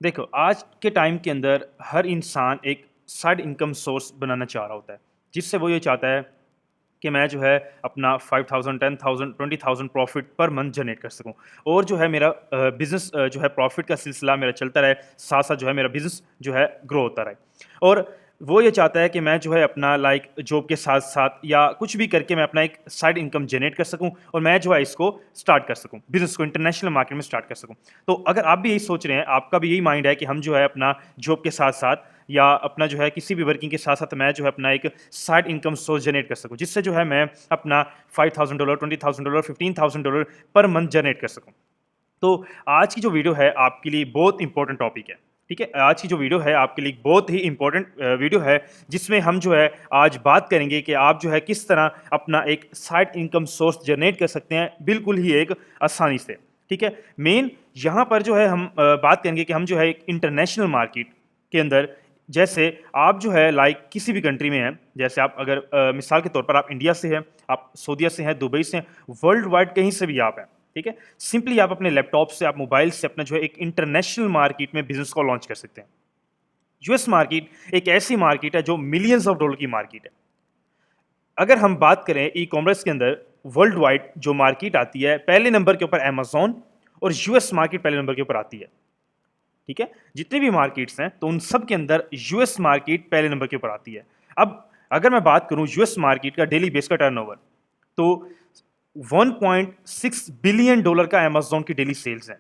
देखो, आज के टाइम के अंदर हर इंसान एक साइड इनकम सोर्स बनाना चाह रहा होता है, जिससे वो ये चाहता है कि मैं जो है अपना 5000, 10,000, 20,000 प्रॉफिट पर मंथ जनरेट कर सकूं और जो है मेरा बिज़नेस जो है प्रॉफिट का सिलसिला मेरा चलता रहे, साथ-साथ जो है मेरा बिज़नेस जो है ग्रो होता रहे। और वो ये चाहता है कि मैं जो है अपना लाइक जॉब के साथ-साथ या कुछ भी करके मैं अपना एक साइड इनकम जनरेट कर सकूं और मैं जो है इसको स्टार्ट कर सकूं, बिज़नेस को इंटरनेशनल मार्केट में स्टार्ट कर सकूं। तो अगर आप भी यही सोच रहे हैं, आपका भी यही माइंड है कि हम जो है अपना जॉब के साथ-साथ या अपना जो है किसी भी वर्किंग के साथ-साथ मैं जो है अपना एक साइड इनकम सोर्स जनरेट कर सकूँ, जिससे जो है मैं अपना $5,000, $20,000, $15,000 पर मंथ जनरेट कर सकूँ। तो आज की जो वीडियो है आपके लिए बहुत इंपॉर्टेंट टॉपिक है, ठीक है? आज की जो वीडियो है आपके लिए बहुत ही इंपॉर्टेंट वीडियो है, जिसमें हम जो है आज बात करेंगे कि आप जो है किस तरह अपना एक साइड इनकम सोर्स जनरेट कर सकते हैं, बिल्कुल ही एक आसानी से, ठीक है? मेन यहाँ पर जो है हम बात करेंगे कि हम जो है एक इंटरनेशनल मार्केट के अंदर जैसे आप जो है लाइक किसी भी कंट्री में हैं, जैसे आप अगर मिसाल के तौर पर आप इंडिया से हैं, आप सऊदीया से हैं, दुबई से हैं, वर्ल्ड वाइड कहीं से भी आप हैं, ठीक है? सिंपली आप अपने लैपटॉप से, आप मोबाइल से अपना जो है एक इंटरनेशनल मार्केट में बिज़नेस को लॉन्च कर सकते हैं। यूएस मार्केट एक ऐसी मार्केट है जो मिलियंस ऑफ डॉलर की मार्केट है। अगर हम बात करें ई-कॉमर्स के अंदर वर्ल्ड वाइड जो मार्केट आती है, पहले नंबर के ऊपर अमेज़न और यूएस मार्केट पहले नंबर के ऊपर आती है। ठीक है? जितनी भी मार्केट्स हैं, तो उन सब के अंदर यूएस मार्केट पहले नंबर के ऊपर आती है। अब अगर मैं बात करूँ यूएस मार्केट का डेली बेस का टर्नओवर, तो 1.6 बिलियन डॉलर का अमेज़न की डेली सेल्स है।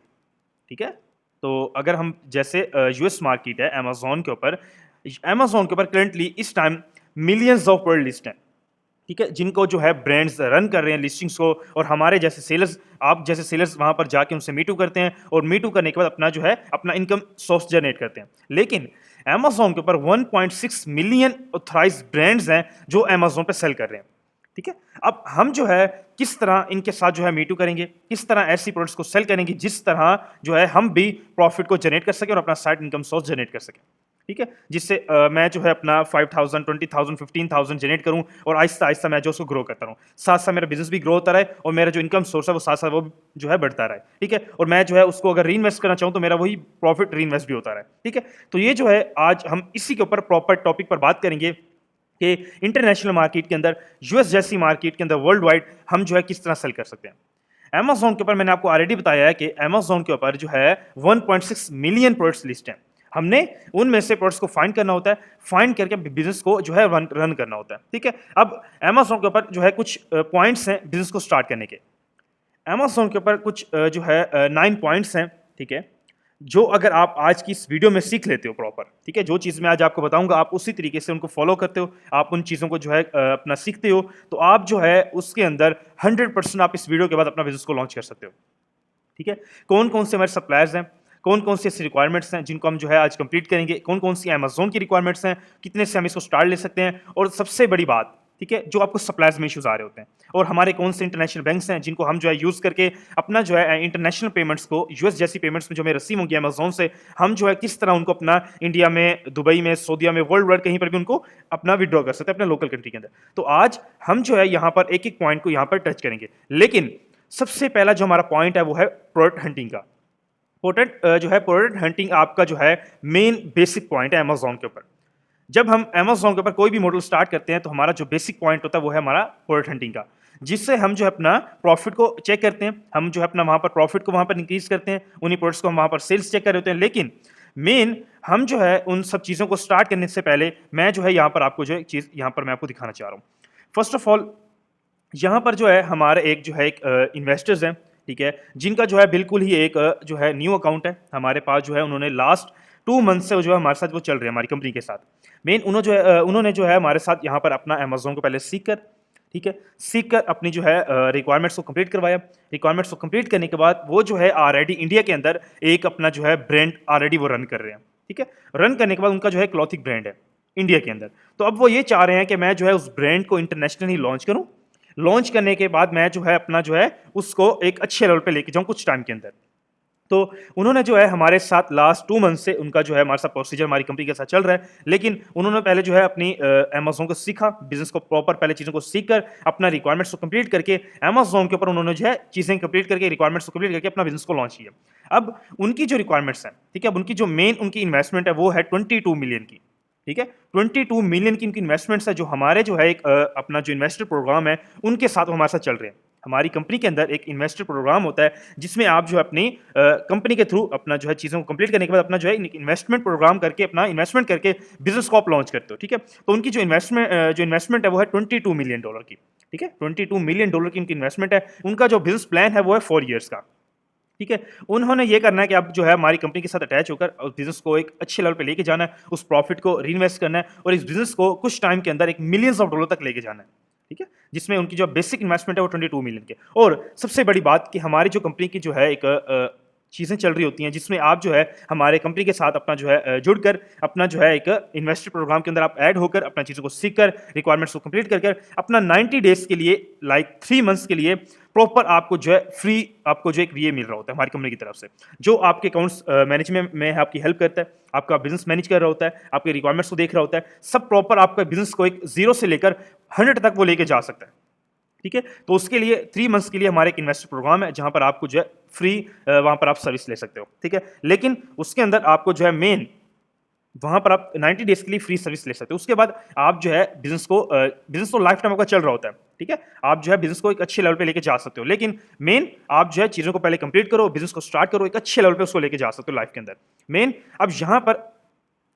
ठीक है? तो अगर हम जैसे यूएस मार्केट है अमेज़न के ऊपर करंटली इस time millions of product list हैं। ठीक है? जिनको जो है ब्रांड्स रन कर रहे हैं लिस्टिंग्स को और हमारे जैसे सेलर्स आप जैसे सेलर्स वहाँ पर जाके उनसे मीटू करते हैं और मीटू करने के बाद अपना जो है अपना इनकम सोर्स जनरेट करते हैं। लेकिन अमेज़न के ऊपर 1.6 मिलियन ऑथराइज्ड ब्रांड्स हैं जो अमेज़न पे सेल कर रहे हैं। ठीक है? अब हम जो है किस तरह इनके साथ जो है मीटू करेंगे, किस तरह ऐसी प्रोडक्ट्स को सेल करेंगे जिस तरह जो है हम भी प्रॉफिट को जनरेट कर सकें और अपना साइड इनकम सोर्स जनरेट कर सकें। ठीक है? जिससे मैं जो है अपना 5,000, 20,000, 15,000 जनरेट करूँ और आहिस्ता-आहिस्ता मैं जो उसको ग्रो करता रहूँ। साथ-साथ मेरा बिज़नेस भी ग्रो होता रहे और मेरा जो इनकम सोर्स है वो साथ-साथ वो जो है बढ़ता रहे। ठीक है? और मैं जो है उसको अगर रीइन्वेस्ट करना चाहूँ तो मेरा वही प्रॉफिट रीइन्वेस्ट भी होता रहे। ठीक है? तो ये जो है आज हम इसी के ऊपर प्रॉपर टॉपिक पर बात करेंगे कि इंटरनेशनल मार्केट के अंदर, यूएस जैसी मार्केट के अंदर वर्ल्ड वाइड हम जो है किस तरह सेल कर सकते हैं। अमेज़न के ऊपर मैंने आपको ऑलरेडी बताया है कि अमेज़न के ऊपर जो है 1.6 मिलियन प्रोडक्ट्स लिस्ट हैं। हमने उनमें से प्रोडक्ट्स को फाइंड करना होता है, फाइंड करके बिज़नेस को जो है रन करना होता है, ठीक है? अब अमेज़न के ऊपर जो है कुछ पॉइंट्स हैं बिज़नेस को स्टार्ट करने के। अमेज़न के ऊपर कुछ जो है 9 पॉइंट्स हैं, ठीक है? जो अगर आप आज की इस वीडियो में सीख लेते हो प्रॉपर, ठीक है? जो चीज़ मैं आज आपको बताऊँगा आप उसी तरीके से उनको फ़ॉलो करते हो, आप उन चीज़ों को जो है अपना सीखते हो, तो आप जो है उसके अंदर 100% आप इस वीडियो के बाद अपना बिज़नेस को लॉन्च कर सकते हो, ठीक है? कौन-कौन से हमारे सप्लायर्स हैं, कौन-कौन सी ऐसी रिक्वायरमेंट्स हैं जिनको हम जो है आज कंप्लीट करेंगे, कौन-कौन सी अमेज़न की रिक्वायरमेंट्स हैं, कितने से हम इसको स्टार्ट ले सकते हैं और सबसे बड़ी बात, ठीक है? जो आपको सप्लायर्स में इश्यूज़ आ रहे होते हैं और हमारे कौन से इंटरनेशनल बैंक्स हैं जिनको हम जो है यूज़ करके अपना जो है इंटरनेशनल पेमेंट्स को यूएस जैसी पेमेंट्स में जो हमें रिसीव होंगी अमेज़न से, हम जो है किस तरह उनको अपना इंडिया में, दुबई में, सऊदीया में, वर्ल्ड वाइड कहीं पर भी उनको अपना विथड्रॉ कर सकते हैं अपने लोकल कंट्री के अंदर। तो आज हम जो है यहाँ पर एक-एक पॉइंट को यहाँ पर टच करेंगे। लेकिन सबसे पहला जो हमारा पॉइंट है वो है प्रोडक्ट हंटिंग का। प्रोडक्ट हंटिंग आपका जो है मेन बेसिक पॉइंट है अमेज़न के ऊपर। जब हम अमेज़न के ऊपर कोई भी मॉडल स्टार्ट करते हैं तो हमारा जो बेसिक पॉइंट होता है वो है हमारा प्रोडक्ट हंटिंग का। जिससे हम जो है अपना प्रॉफिट को चेक करते हैं, हम जो है अपना वहाँ पर प्रॉफिट को वहाँ पर इंक्रीज़ करते हैं, उन्हीं प्रोडक्ट्स को हम वहाँ पर सेल्स चेक कर रहे होते हैं। लेकिन मेन हम जो है उन सब चीज़ों को स्टार्ट करने से पहले मैं जो है यहाँ पर आपको जो है एक चीज़ यहाँ पर मैं आपको दिखाना चाह रहा हूँ। फर्स्ट ऑफ ऑल यहाँ पर जो है हमारा एक जो है एक इन्वेस्टर्स हैं, ठीक है? जिनका जो है बिल्कुल ही एक जो है न्यू अकाउंट है हमारे पास जो है उन्होंने लास्ट 2 मंथ से वो जो है हमारे साथ वो चल रहे हैं हमारी कंपनी के साथ। मेन उन्होंने जो है हमारे साथ यहाँ पर अपना अमेज़न को पहले सीख कर, ठीक है? सीख कर अपनी जो है रिक्वायरमेंट्स को कंप्लीट करवाया। रिक्वायरमेंट्स को कंप्लीट करने के बाद वो जो है ऑलरेडी इंडिया के अंदर एक अपना जो है ब्रांड ऑलरेडी वो रन कर रहे हैं, ठीक है? रन करने के बाद उनका जो है क्लॉथिंग ब्रांड है इंडिया के अंदर। तो अब वो ये चाह रहे हैं कि मैं जो है उस ब्रांड को इंटरनेशनली लॉन्च करूँ। लॉन्च करने के बाद मैं जो है अपना जो है उसको एक अच्छे लेवल पे लेके जाऊँ कुछ टाइम के अंदर। तो उन्होंने जो है हमारे साथ लास्ट 2 मंथ से उनका जो है हमारे साथ प्रोसीजर हमारी कंपनी के साथ चल रहा है। लेकिन उन्होंने पहले जो है अपनी अमेज़न को सीखा, बिज़नेस को प्रॉपर पहले चीज़ों को सीख कर अपना रिक्वायरमेंट्स को कंप्लीट करके अमेज़न के ऊपर उन्होंने जो है चीज़ें कंप्लीट करके रिक्वायरमेंट्स को कंप्लीट करके अपना बिज़नेस को लॉन्च किया। अब उनकी जो रिक्वायरमेंट्स हैं, ठीक है? अब उनकी जो मेन उनकी इन्वेस्टमेंट है वो है 22 मिलियन की, ठीक है? 22 मिलियन की उनकी इन्वेस्टमेंट्स है जो हमारे जो है एक अपना जो इन्वेस्टर प्रोग्राम है उनके साथ वो हमारे साथ चल रहे हैं। हमारी कंपनी के अंदर एक इन्वेस्टर प्रोग्राम होता है जिसमें आप जो है अपनी कंपनी के थ्रू अपना जो है चीज़ों को कंप्लीट करने के बाद अपना जो है इन्वेस्टमेंट प्रोग्राम करके अपना इन्वेस्टमेंट करके बिजनेस को आप लॉन्च करते हो, ठीक है? तो उनकी जो इन्वेस्टमेंट है वो है $22 मिलियन की, ठीक है? $22 मिलियन की उनकी इन्वेस्टमेंट है। उनका जो बिजनेस प्लान है वो है 4 ईयर्स का, ठीक है? उन्होंने ये करना है कि अब जो है हमारी कंपनी के साथ अटैच होकर उस बिज़नेस को एक अच्छे लेवल पे लेके जाना है, उस प्रॉफिट को रीइन्वेस्ट करना है और इस बिज़नेस को कुछ टाइम के अंदर एक मिलियंस ऑफ डॉलर तक लेके जाना है, ठीक है? जिसमें उनकी जो बेसिक इन्वेस्टमेंट है वो 22 मिलियन के। और सबसे बड़ी बात कि हमारी जो कंपनी की जो है एक चीज़ें चल रही होती हैं जिसमें आप जो है हमारे कंपनी के साथ अपना जो है जुड़कर अपना जो है एक इन्वेस्टर प्रोग्राम के अंदर आप ऐड होकर अपना चीज़ों को सीख कर रिक्वायरमेंट्स को कंप्लीट कर अपना 90 डेज़ के लिए लाइक 3 मंथ्स के लिए प्रॉपर आपको जो है फ्री आपको जो एक ये मिल रहा होता है हमारी कंपनी की तरफ से, जो आपके अकाउंट्स मैनेजमेंट में आपकी हेल्प करता है, आपका बिजनेस मैनेज कर रहा होता है, आपके रिक्वायरमेंट्स को देख रहा होता है, सब प्रॉपर आपका बिजनेस को एक 0 से लेकर 100 तक वो लेके जा सकता है, ठीक है? तो उसके लिए 3 मंथ्स के लिए हमारे एक इन्वेस्टर प्रोग्राम है जहां पर आपको जो है फ्री वहां पर आप सर्विस ले सकते हो, ठीक है? लेकिन उसके अंदर आपको जो है मेन वहां पर आप 90 डेज के लिए फ्री सर्विस ले सकते हो। उसके बाद आप जो है बिजनेस तो लाइफ टाइम आपका चल रहा होता है, ठीक है? आप जो है बिजनेस को एक अच्छे लेवल पे लेके जा सकते हो, लेकिन मेन आप जो है चीज़ों को पहले कंप्लीट करो, बिजनेस को स्टार्ट करो, एक अच्छे लेवल पे उसको लेके जा सकते हो लाइफ के अंदर। मेन अब यहाँ पर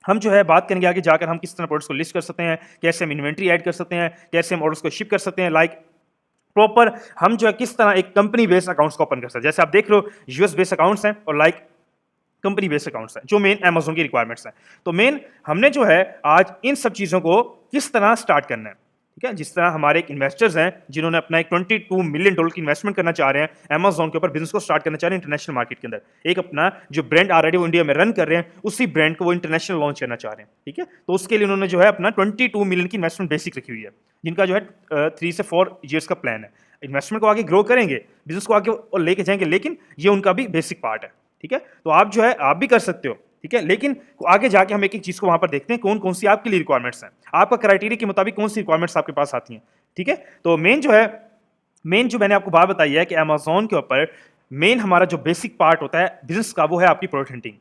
हम जो है बात करेंगे आगे जाकर हम किस तरह प्रोडक्ट्स को लिस्ट कर सकते हैं, कैसे हम इन्वेंट्री ऐड कर सकते हैं, कैसे हम ऑर्डर्स को शिप कर सकते हैं, लाइक प्रॉपर हम जो है किस तरह एक कंपनी बेस्ड अकाउंट्स को ओपन कर सकते हैं। जैसे आप देख रहे हो यूएस बेस्ड अकाउंट्स हैं और लाइक कंपनी बेस्ड अकाउंट्स हैं जो मेन अमेज़न की रिक्वायरमेंट्स हैं। तो मेन हमने जो है आज इन सब चीज़ों को किस तरह स्टार्ट करना है, ठीक है? जिस तरह हमारे एक इन्वेस्टर्स हैं जिन्होंने अपना एक $22 मिलियन की इन्वेस्टमेंट करना चाह रहे हैं अमेज़न के ऊपर, बिजनेस को स्टार्ट करना चाह रहे हैं इंटरनेशनल मार्केट के अंदर। एक अपना जो ब्रांड ऑलरेडी वो इंडिया में रन कर रहे हैं उसी ब्रांड को वो इंटरनेशनल लॉन्च करना चाह रहे हैं, ठीक है? तो उसके लिए उन्होंने जो है अपना 22 मिलियन की इन्वेस्टमेंट बेसिक रखी हुई है, जिनका जो है 3 से 4 ईयर्स का प्लान है। इन्वेस्टमेंट को आगे ग्रो करेंगे, बिजनेस को आगे और लेके जाएंगे, लेकिन ये उनका भी बेसिक पार्ट है, ठीक है? तो आप जो है आप भी कर सकते हो, ठीक है? लेकिन आगे जाके हम एक-एक चीज़ को वहाँ पर देखते हैं कौन कौन सी आपके लिए रिक्वायरमेंट्स हैं, आपका क्राइटेरिया के मुताबिक कौन सी रिक्वायरमेंट्स आपके पास आती हैं, ठीक है? तो मेन जो मैंने आपको बात बताई है कि अमेज़न के ऊपर मेन हमारा जो बेसिक पार्ट होता है बिजनेस का वो है आपकी प्रोडक्ट हंटिंग,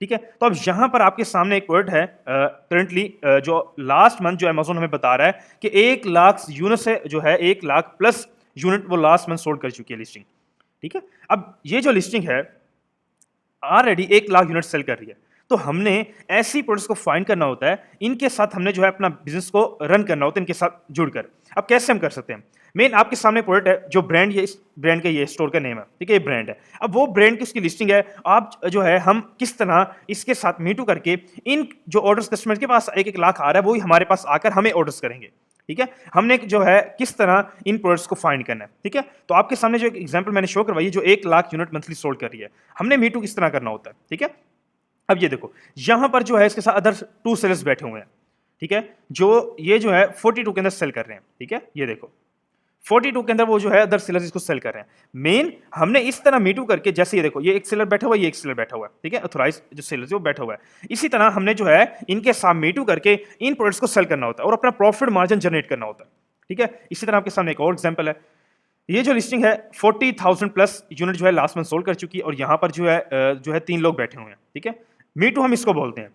ठीक है? तो अब यहाँ पर आपके सामने एक प्रोडक्ट है करंटली जो लास्ट मंथ जो अमेज़न हमें बता रहा है कि 1 लाख यूनिट से जो है 1 लाख प्लस यूनिट वो लास्ट मंथ सोल्ड कर चुकी है लिस्टिंग, ठीक है? अब ये जो लिस्टिंग है ऑलरेडी 1 लाख यूनिट सेल कर रही है। तो हमने ऐसी प्रोडक्ट्स को फाइंड करना होता है, इनके साथ हमने जो है अपना बिजनेस को रन करना होता है इनके साथ जुड़कर। अब कैसे हम कर सकते हैं? मेन आपके सामने प्रोडक्ट है जो ब्रांड ये इस ब्रांड का ये स्टोर का नेम है, ठीक है? ये ब्रांड है। अब वो ब्रांड की उसकी लिस्टिंग है, आप जो है हम किस तरह इसके साथ मीटू करके इन जो ऑर्डर्स कस्टमर के पास 1-1 लाख आ रहा है, वही हमारे पास आकर हमें ऑर्डर्स करेंगे, ठीक है? हमने जो है किस तरह इन प्रोडक्ट्स को फाइंड करना है, ठीक है? तो आपके सामने जो एक एग्जांपल मैंने शो करवाई है जो 1 लाख यूनिट मंथली सोल्ड कर रही है, हमने मीटू किस तरह करना होता है, ठीक है? अब ये देखो यहां पर जो है इसके साथ अदर 2 सेलर्स बैठे हुए हैं, ठीक है? जो ये जो है 42 के अंदर सेल कर रहे हैं, ठीक है? ये देखो 42 के अंदर वो जो है अदर सेलर्स इसको सेल कर रहे हैं। मेन हमने इस तरह मीटू करके, जैसे ये देखो ये एक सेलर बैठा हुआ है, ये एक सेलर बैठा हुआ है, ठीक है? ऑथराइज्ड जो सेलर है वो बैठा हुआ है। इसी तरह हमने जो है इनके साथ मीटू करके इन प्रोडक्ट्स को सेल करना होता है और अपना प्रॉफिट मार्जिन जनरेट करना होता है, ठीक है? इसी तरह आपके सामने एक और एग्जांपल है। ये जो लिस्टिंग है 40,000 प्लस यूनिट जो है लास्ट मंथ सोल्ड कर चुकी है और यहाँ पर जो है 3 लोग बैठे हुए हैं, ठीक है? मीटू हम इसको बोलते हैं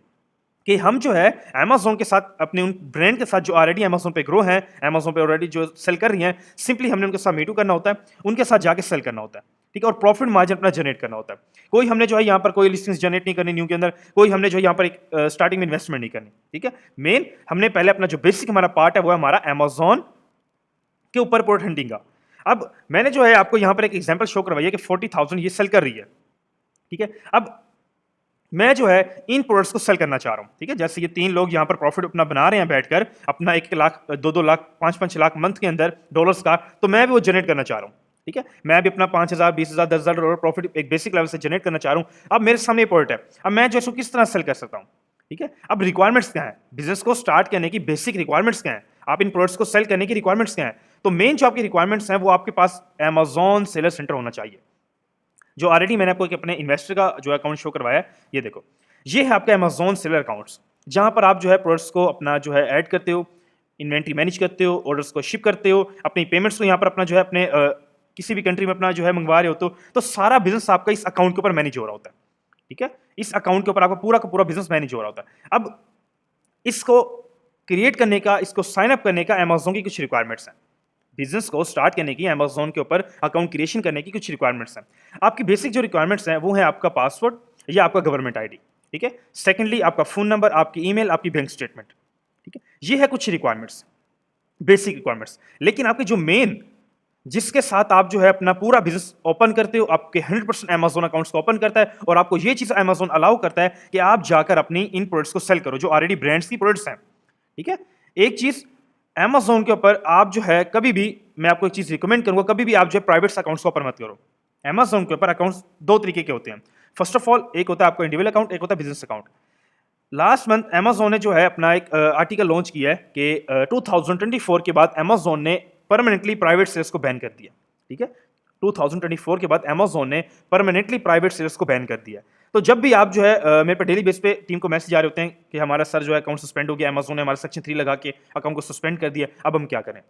कि हम जो है अमेज़न के साथ अपने उन ब्रांड के साथ जो ऑलरेडी अमेज़न पे ग्रो हैं, अमेज़न पे ऑलरेडी जो सेल कर रही हैं, सिंपली हमने उनके साथ मीटू करना होता है, उनके साथ जाके सेल करना होता है, ठीक है? और प्रॉफिट मार्जिन अपना जनरेट करना होता है। कोई हमने जो है यहाँ पर कोई लिस्टिंग्स जनरेट नहीं करनी न्यू के अंदर, कोई हमने जो है यहाँ पर एक स्टार्टिंग में इन्वेस्टमेंट नहीं करनी, ठीक है? मेन हमने पहले अपना जो बेसिक हमारा पार्ट है वो है हमारा अमेज़न के ऊपर प्रोडक्ट हंटिंग का। अब मैंने जो है आपको यहाँ पर एक एग्जांपल शो करवाई है कि 40,000 ये सेल कर रही है, ठीक है? अब मैं जो है इन प्रोडक्ट्स को सेल करना चाह रहा हूँ, ठीक है? जैसे ये 3 लोग यहाँ पर प्रॉफिट अपना बना रहे हैं बैठकर अपना 1 लाख 2-2 लाख 5-5 लाख मंथ के अंदर डॉलर्स का, तो मैं भी वो जनरेट करना चाह रहा हूँ, ठीक है? मैं भी अपना 5,000 20,000 10,000 डॉलर प्रॉफिट एक बेसिक लेवल से जनरेट करना चाह रहा हूँ। अब मेरे सामने प्रोडक्ट है, अब मैं जो इसको किस तरह सेल कर सकता हूँ, ठीक है? अब रिक्वायरमेंट्स क्या है, बिजनेस को स्टार्ट करने की बेसिक रिक्वायरमेंट्स क्या है, आप इन प्रोडक्ट्स को सेल करने की रिक्वायरमेंट्स क्या है? तो मेन जो आपकी रिक्वायरमेंट्स हैं वो आपके पास अमेज़न सेलर सेंटर होना चाहिए। जो ऑलरेडी मैंने आपको एक अपने इन्वेस्टर का जो अकाउंट शो करवाया है, ये देखो, ये है आपका अमेजोन सेलर अकाउंट्स, जहां पर आप जो है प्रोडक्ट्स को अपना जो है ऐड करते हो, इन्वेंट्री मैनेज करते हो, ऑर्डर्स को शिप करते हो, अपनी पेमेंट्स को यहाँ पर अपना जो है अपने किसी भी कंट्री में अपना जो है मंगवा रहे हो, तो सारा बिजनेस आपका इस अकाउंट के ऊपर मैनेज हो रहा होता है। ठीक है, इस अकाउंट के ऊपर आपका पूरा का पूरा बिजनेस मैनेज हो रहा होता है। अब इसको क्रिएट करने का, इसको साइन अप करने का अमेजोन की कुछ रिक्वायरमेंट्स हैं। बिजनेस को स्टार्ट करने की अमेजोन के ऊपर अकाउंट क्रिएशन करने की कुछ रिक्वायरमेंट्स हैं। आपकी बेसिक जो रिक्वायरमेंट्स हैं वो है आपका पासवर्ड या आपका गवर्नमेंट आईडी। ठीक है, सेकंडली आपका फोन नंबर, आपकी ईमेल, आपकी बैंक स्टेटमेंट। ठीक है, ये है कुछ रिक्वायरमेंट्स, बेसिक रिक्वायरमेंट्स। लेकिन आपके जो मेन, जिसके साथ आप जो है अपना पूरा बिजनेस ओपन करते हो, आपके 100% अमेजोन अकाउंट्स को ओपन करता है और आपको ये चीज अमेजोन अलाउ करता है कि आप जाकर अपनी इन प्रोडक्ट्स को सेल करो जो ऑलरेडी ब्रांड्स की प्रोडक्ट्स हैं। ठीक है, एक चीज अमेजोन के ऊपर आप जो है कभी भी, मैं आपको एक चीज रिकमेंड करूंगा, कभी भी आप जो है प्राइवेट अकाउंट्स को ओपन मत करो। अमेजोन के ऊपर अकाउंट्स दो तरीके के होते हैं। फर्स्ट ऑफ ऑल, एक होता है आपका इंडिविजुअल अकाउंट, एक होता है business account. Last month Amazon ने जो है अपना एक आर्टिकल लॉन्च किया है कि 2024 के बाद अमेजोन ने परमानेंटली प्राइवेट सेल्स को बैन कर दिया। ठीक है, 2024 के बाद अमेजोन ने परमानेंटली प्राइवेट सेल्स को बैन कर दिया। तो जब भी आप जो है मेरे पे डेली बेस पे टीम को मैसेज आ रहे होते हैं कि हमारा सर जो है अकाउंट सस्पेंड हो गया, अमेजोन ने हमारा सेक्शन 3 लगा के अकाउंट को सस्पेंड कर दिया, अब हम क्या करें।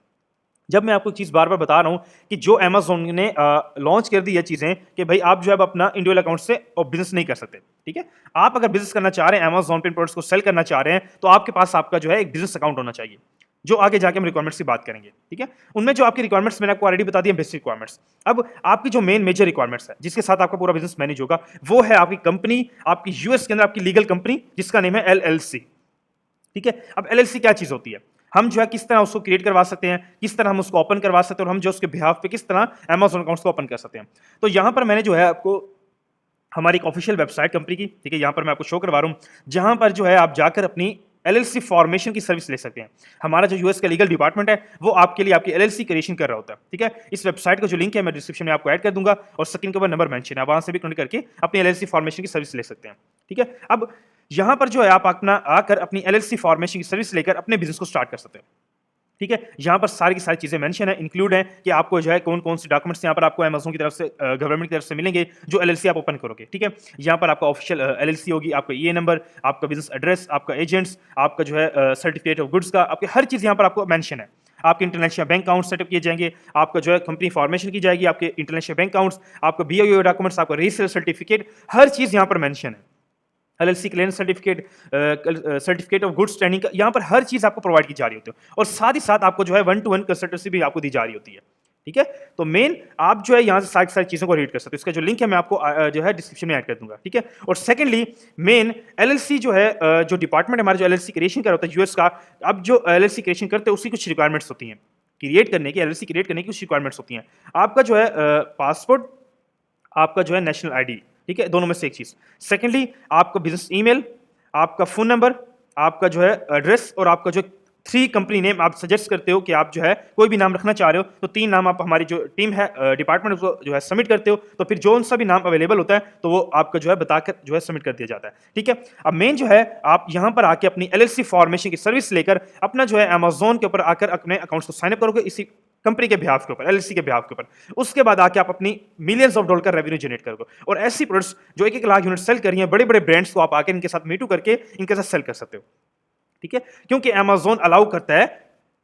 जब मैं आपको एक चीज बार बार बता रहा हूं कि जो अमेजोन ने लॉन्च कर दी ये चीजें कि भाई आप जो है अब अपना इंडिविजुअल अकाउंट से बिजनेस नहीं कर सकते। ठीक है, आप अगर बिजनेस करना चाह रहे हैं, अमेजोन पे प्रोडक्ट्स को सेल करना चाह रहे हैं, तो आपके पास आपका जो है एक बिजनेस अकाउंट होना चाहिए, जो आगे जाके हम रिक्वायरमेंट्स की बात करेंगे। ठीक है, उनमें जो आपकी रिक्वायरमेंट्स मैंने आपको ऑलरेडी बता दी, बेसिक रिक्वायरमेंट्स। अब आपकी जो मेन मेजर रिक्वायरमेंट्स है जिसके साथ आपका पूरा बिजनेस मैनेज होगा, वो है आपकी कंपनी, आपकी यूएस के अंदर आपकी लीगल कंपनी जिसका नेम है एलएलसी। ठीक है, अब एलएलसी क्या चीज होती है, हम जो है किस तरह उसको क्रिएट करवा सकते हैं, किस तरह हम उसको ओपन करवा सकते हैं, और हम जो उसके बिहाफ पे किस तरह अमेजोन अकाउंट्स को ओपन कर सकते हैं। तो यहां पर मैंने जो है आपको हमारी एक ऑफिशियल वेबसाइट कंपनी की, ठीक है, यहां पर मैं आपको शो करवा रहा हूं, जहां पर जो है आप जाकर अपनी एलएलसी फॉर्मेशन की सर्विस ले सकते हैं। हमारा जो यूएस का लीगल डिपार्टमेंट है वो आपके लिए आपकी एलएलसी क्रिएशन कर रहा होता है। ठीक है, इस वेबसाइट का जो लिंक है मैं डिस्क्रिप्शन में आपको ऐड कर दूंगा और स्क्रीन के ऊपर नंबर मेंशन है, वहां से भी कनेक्ट करके अपनी एलएलसी फॉर्मेशन की सर्विस ले सकते हैं। ठीक है, अब यहां पर जो है आप अपना आकर अपनी एलएलसी फॉर्मेशन की सर्विस लेकर अपने बिजनेस को स्टार्ट कर सकते हैं। ठीक है, यहाँ पर सारी की सारी चीजें मेंशन है, इंक्लूड है कि आपको जो है कौन कौन से डॉक्यूमेंट्स यहाँ पर आपको अमेजोन की तरफ से, गवर्नमेंट की तरफ से मिलेंगे जो एलएलसी आप ओपन करोगे। ठीक है, यहाँ पर आपका ऑफिशियल एलएलसी होगी, आपका ये नंबर, आपका बिजनेस एड्रेस, आपका एजेंट्स, आपका जो है सर्टिफिकेट ऑफ गुड्स का, आपके हर चीज यहाँ पर आपको मेंशन है। आपके इंटरनेशनल बैंक अकाउंट सेटअप किए जाएंगे, आपका जो है कंपनी फॉर्मेशन की जाएगी, आपके इंटरनेशनल बैंक अकाउंट्स, आपका बीओयू डॉक्यूमेंट्स, आपका रजिस्टर सर्टिफिकेट, हर चीज यहाँ पर मेंशन है। LLC clearance certificate, certificate of goods standing का, यहाँ पर हर चीज आपको प्रोवाइड की जा रही होती है और साथ ही साथ आपको जो है 1-to-1 कंसल्टेंसी भी आपको दी जा रही होती है। ठीक है, तो मेन आप जो है यहाँ से सारी सारी चीजों को रीड कर सकते हो, इसका जो लिंक है मैं आपको जो है डिस्क्रिप्शन में ऐड कर दूंगा। ठीक है, और सेकंडली मेन एलएलसी जो है जो डिपार्टमेंट हमारा जो एलएलसी क्रिएशन कर रहा होता है यूएस का, अब जो एलएलसी क्रिएशन करते हैं उसकी कुछ रिक्वायरमेंट्स होती हैं, क्रिएट करने की, एलएलसी क्रिएट करने की कुछ रिक्वायरमेंट्स होती हैं। आपका जो है पासपोर्ट, आपका जो है नेशनल आईडी, ठीक है, दोनों में से एक चीज। सेकेंडली आपका बिजनेस ईमेल, आपका फोन नंबर, आपका जो है एड्रेस, और आपका जो 3 कंपनी नेम आप सजेस्ट करते हो कि आप जो है कोई भी नाम रखना चाह रहे हो, तो 3 नाम आप हमारी जो टीम है डिपार्टमेंट उसको जो है सबमिट करते हो, तो फिर जो सा भी नाम अवेलेबल होता है तो वो आपका जो है बताकर जो है सबमिट कर दिया जाता है। ठीक है, अब मेन जो है आप यहाँ पर आके अपनी एलएलसी फॉर्मेशन की सर्विस लेकर अपना जो है अमेजोन के ऊपर आकर अपने अकाउंट्स को साइन अप करोगे इसी कंपनी के बिहाफ के ऊपर, एलएलसी के बिहाफ के ऊपर। उसके बाद आके आप अपनी मिलियंस ऑफ डॉलर का रेवेन्यू जनरेट करोगे और ऐसी प्रोडक्ट्स जो 1-1 लाख यूनिट सेल कर रही हैं, बड़े बड़े ब्रांड्स को आप आके इनके साथ मीटू करके इनके साथ सेल कर सकते हो। ठीक है, क्योंकि अमेजोन अलाउ करता है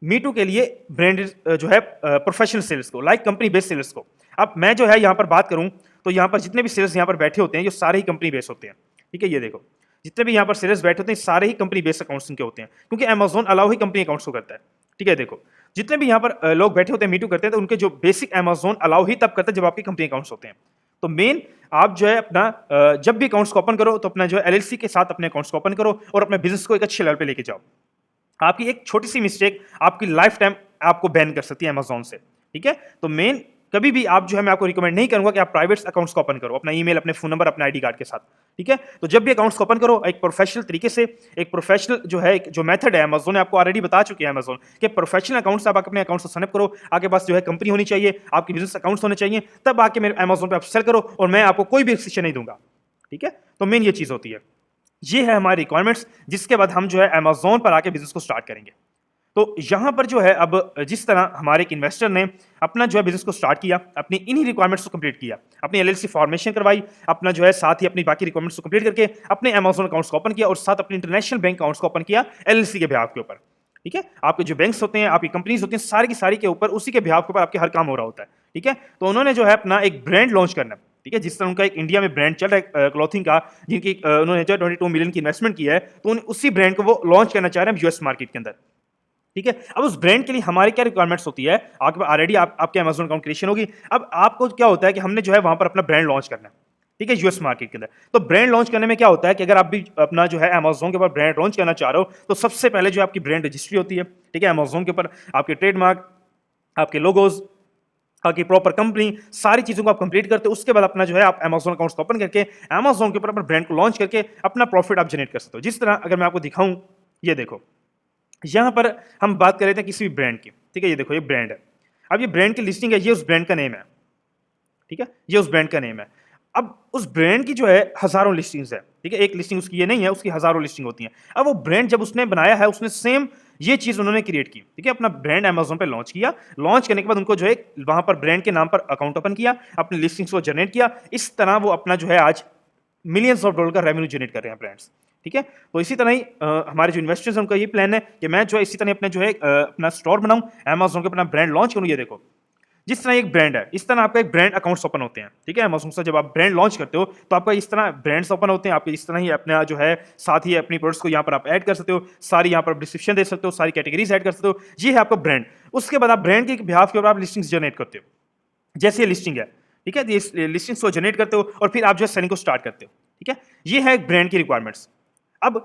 मीटू के लिए ब्रांडेड जो है प्रोफेशनल सेल्स को, लाइक कंपनी बेस्ड सेल्स को। अब मैं जो है यहाँ पर बात करूँ तो यहाँ पर जितने भी सेल्स यहाँ पर बैठे होते हैं ये सारे ही कंपनी बेस्ड होते हैं। ठीक है, ये देखो जितने भी यहाँ पर सेल्स बैठे होते हैं सारे ही कंपनी बेस्ड अकाउंट्स के होते हैं, क्योंकि अमेजोन अलाउ ही कंपनी अकाउंट्स को करता है। ठीक है, देखो जितने भी यहाँ पर लोग बैठे होते हैं मीटू करते हैं तो उनके जो बेसिक अमेजोन अलाउ ही तब करता है जब आपकी कंपनी अकाउंट्स होते हैं। तो मेन आप जो है अपना जब भी अकाउंट्स को ओपन करो तो अपना जो है एलएलसी के साथ अपने अकाउंट्स को ओपन करो और अपने बिजनेस को एक अच्छे लेवल पे लेके जाओ। आपकी एक छोटी सी मिस्टेक आपकी लाइफ टाइम आपको बैन कर सकती है अमेजोन से। ठीक है, तो मेन कभी भी आप जो है मैं आपको रिकमेंड नहीं करूंगा कि आप प्राइवेट अकाउंट्स को ओपन करो अपना ईमेल, अपने फोन नंबर, अपने आईडी कार्ड के साथ। ठीक है, तो जब भी अकाउंट्स को ओपन करो एक प्रोफेशनल तरीके से, एक प्रोफेशनल जो है जो मेथड है अमेजोन ने आपको ऑलरेडी बता चुके हैं अमेजोन के प्रोफेशनल अकाउंट्स आप अपने अकाउंट्स को साइन अप करो, आपके पास जो है कंपनी होनी चाहिए, आपके बिजनेस अकाउंट्स होने चाहिए, तब आके मेरे अमेजोन पे आप सेल करो और मैं आपको कोई भी रिस्ट्रिक्शन नहीं दूंगा। ठीक है, तो मेन ये चीज होती है, ये है हमारी रिक्वायरमेंट्स, जिसके बाद हम जो है अमेजोन पर आके बिजनेस को स्टार्ट करेंगे। तो यहाँ पर जो है अब जिस तरह हमारे एक इन्वेस्टर ने अपना जो है बिजनेस को स्टार्ट किया, अपनी इन्हीं रिक्वायरमेंट्स को कंप्लीट किया, अपनी एलएलसी फॉर्मेशन करवाई, अपना जो है साथ ही अपनी बाकी रिक्वायरमेंट्स को कंप्लीट करके अपने अमेज़न अकाउंट्स को ओपन किया और साथ अपने इंटरनेशनल बैंक अकाउंट्स को ओपन किया एलएलसी के बिहाफ के ऊपर। ठीक है, आपके जो बैंक्स होते हैं, आपकी कंपनीज होती हैं, सारी की सारी के ऊपर उसी के बिहाफ के ऊपर आपके हर काम हो रहा होता है। ठीक है, तो उन्होंने जो है अपना एक ब्रांड लॉन्च करना, ठीक है, जिस तरह उनका एक इंडिया में ब्रांड चल रहा है क्लॉथिंग का, जिनकी उन्होंने जो 22 मिलियन की इन्वेस्टमेंट की है, तो उसी ब्रांड को वो लॉन्च करना चाह रहे हैं यूएस मार्केट के अंदर। ठीक है, अब उस ब्रांड के लिए हमारी क्या रिक्वायरमेंट्स होती है, आपके पास ऑलरेडी आपके अमेज़न अकाउंट क्रिएशन होगी। अब आपको क्या होता है कि हमने जो है वहां पर अपना ब्रांड लॉन्च करना है, ठीक है, यूएस मार्केट के अंदर। तो ब्रांड लॉन्च करने में क्या होता है कि अगर आप भी अपना जो है अमेज़न के ऊपर ब्रांड लॉन्च करना चाह रहे हो, तो सबसे पहले जो आपकी ब्रांड रजिस्ट्री होती है, ठीक है, अमेज़न के ऊपर आपके ट्रेडमार्क, आपके लोगोज, आपकी प्रॉपर कंपनी, सारी चीजों को आप कंप्लीट करते हो। उसके बाद अपना जो है आप अमेज़न अकाउंट ओपन करके अमेज़न के ऊपर अपने ब्रांड को लॉन्च करके अपना प्रॉफिट आप जनरेट कर सकते हो। जिस तरह अगर मैं आपको दिखाऊं, ये देखो, यहां पर हम बात कर रहे थे किसी भी ब्रांड की, ठीक है, ये देखो, ये ब्रांड है। अब ये ब्रांड की लिस्टिंग है, ये उस ब्रांड का नेम है, ठीक है, ये उस ब्रांड का नेम है। अब उस ब्रांड की जो है हजारों लिस्टिंग्स है, ठीक है, एक लिस्टिंग उसकी ये नहीं है, उसकी हजारों लिस्टिंग होती हैं। अब वो ब्रांड जब उसने बनाया है, उसने सेम ये चीज उन्होंने क्रिएट की, ठीक है, अपना ब्रांड अमेज़न पे लॉन्च किया। लॉन्च करने के बाद उनको जो है वहां पर ब्रांड के नाम पर अकाउंट ओपन किया, अपनी लिस्टिंग्स को जनरेट किया। इस तरह वो अपना जो है आज मिलियंस ऑफ डॉलर का रेवेन्यू जनरेट कर रहे हैं ब्रांड्स। ठीक है, तो इसी तरह ही हमारे जो इन्वेस्टर्स हैं उनका ये प्लान है कि मैं जो है इसी तरह अपने जो है अपना स्टोर बनाऊं, अमेज़न के अपना ब्रांड लॉन्च करूं। ये देखो, जिस तरह एक ब्रांड है, इस तरह आपका एक ब्रांड अकाउंट्स ओपन होते हैं, ठीक है, अमेज़न से जब आप ब्रांड लॉन्च करते हो तो आपका इस तरह ब्रांड्स ओपन होते हैं। आपके इस तरह ही अपना जो है साथ ही अपनी प्रोडक्ट्स को यहाँ पर आप ऐड कर सकते हो, सारी यहाँ पर डिस्क्रिप्शन दे सकते हो, सारी कैटेगरीज ऐड कर सकते हो। ये है आपका ब्रांड। उसके बाद आप ब्रांड के बिहाफ के ऊपर आप लिस्टिंग्स जनरेट करते हो। जैसे ये लिस्टिंग है, ठीक है, ये लिस्टिंग्स को जनरेट करते हो और फिर आप जो है सेलिंग को स्टार्ट करते हो। ठीक है, ये है एक ब्रांड की रिक्वायरमेंट्स। अब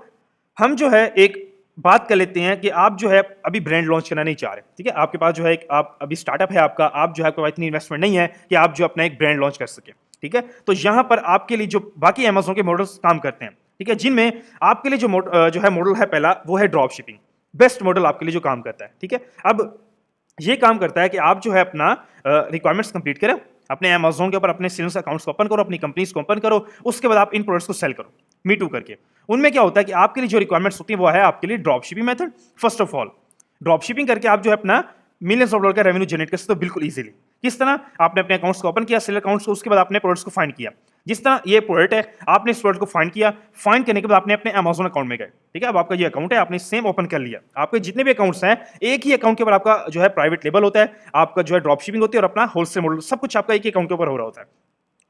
हम जो है एक बात कर लेते हैं कि आप जो है अभी ब्रांड लॉन्च करना नहीं चाह रहे, ठीक है, आपके पास जो है एक आप अभी स्टार्टअप है आपका, आप जो है आपके पास इतनी इन्वेस्टमेंट नहीं है कि आप जो अपना एक ब्रांड लॉन्च कर सके। ठीक है, तो यहां पर आपके लिए जो बाकी अमेज़न के मॉडल्स काम करते हैं, ठीक है, जिनमें आपके लिए जो है मॉडल है पहला, वो है ड्रॉप शिपिंग। बेस्ट मॉडल आपके लिए जो काम करता है। ठीक है, अब ये काम करता है कि आप जो है अपना रिक्वायरमेंट्स कंप्लीट करें, अपने अमेज़न के ऊपर अपने सेल्स अकाउंट्स को ओपन करो, अपनी कंपनीज को ओपन करो, उसके बाद आप इन प्रोडक्ट्स को सेल करो मी टू करके। उनमें क्या होता है कि आपके लिए जो रिक्वायरमेंट्स होती है वो है आपके लिए drop shipping method. First of all drop shipping करके आप जो है अपना मिलियंस ऑफ डॉलर का रेवेन्यू जनरेट कर सकते हो बिल्कुल इजीली। किस तरह? आपने अपने अकाउंट्स को ओपन किया, सेल अकाउंट्स को, उसके बाद आपने प्रोडक्ट्स को फाइंड किया। जिस तरह ये प्रोडक्ट है, आपने इस प्रोडक्ट को फाइंड किया, फाइंड करने के बाद आपने अपने अमेज़न अकाउंट में गए, ठीक है, अब आपका ये अकाउंट है, आपने सेम ओपन कर लिया। आपके जितने भी अकाउंट्स हैं, एक ही अकाउंट के ऊपर आपका जो है प्राइवेट लेबल होता है, आपका जो है ड्रॉप शिपिंग होती है और अपना होलसेल मॉडल, सब कुछ आपका एक ही अकाउंट के ऊपर हो रहा होता है।